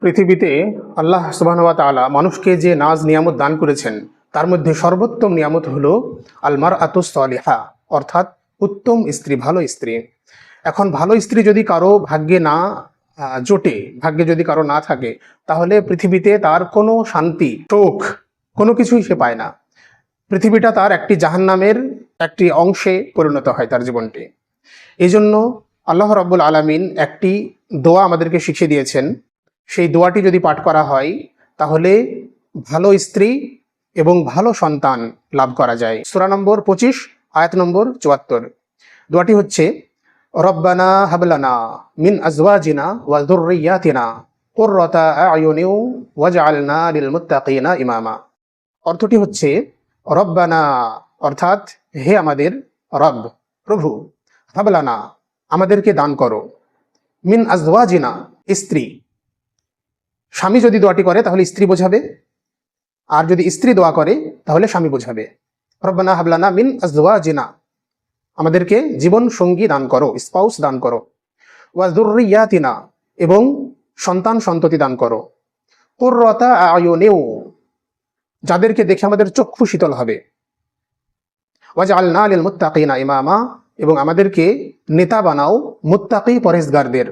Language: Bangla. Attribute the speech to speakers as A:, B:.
A: পৃথিবীতে আল্লাহ সুবহানাহু ওয়া তাআলা মানুষকে যে নাজ নিয়ামত দান করেছেন তার মধ্যে সর্বোত্তম নিয়ামত হলো আল মারআতুস সালিহা, অর্থাৎ উত্তম স্ত্রী, ভালো স্ত্রী। এখন ভালো স্ত্রী যদি কারো ভাগ্যে না জোটে, ভাগ্যে যদি কারো না থাকে, তাহলে পৃথিবীতে তার কোনো শান্তি, সুখ, কোনো কিছুই সে পায় না। পৃথিবীটা তার একটি জাহান্নামের একটি অংশে পরিণত হয় তার জীবনটি। এই জন্য আল্লাহ রাব্বুল আলামিন একটি দোয়া আমাদেরকে শিখিয়ে দিয়েছেন। সেই দোয়াটি যদি পাঠ করা হয় তাহলে ভালো স্ত্রী এবং ভালো সন্তান লাভ করা যায়। সূরা নম্বর 25 আয়াত নম্বর 74। দোয়াটি হচ্ছে রব্বানা হাবলানা মিন আজওয়াজিনা ওয়া যুররিয়াতিনা কুররাতা আয়ুনিন ওয়াজআলনা লিল মুত্তাকিনা ইমামা। অর্থটি হচ্ছে রব্বানা অর্থাৎ হে আমাদের রব, প্রভু, হাবলানা আমাদেরকে দান করো, মিন আজওয়াজিনা স্ত্রী। স্বামী যদি দোয়াটি করে তাহলে স্ত্রী বোঝাবে, আর যদি স্ত্রী দোয়া করে তাহলে স্বামী বোঝাবে। রব্বানা হাবলানা মিন আজওয়াজিনা আমাদেরকে জীবন সঙ্গী দান করো, স্পাউস দান করো। ওয়া যুররিয়াতিনা এবং সন্তান সন্ততি দান করো। কুররাতা আয়ুনিন যাদেরকে দেখে আমাদের চক্ষু শীতল হবে। ওয়াজআলনা লিল মুত্তাকিনা ইমামা এবং আমাদেরকে নেতা বানাও মুত্তাকি পরহেজগারদের।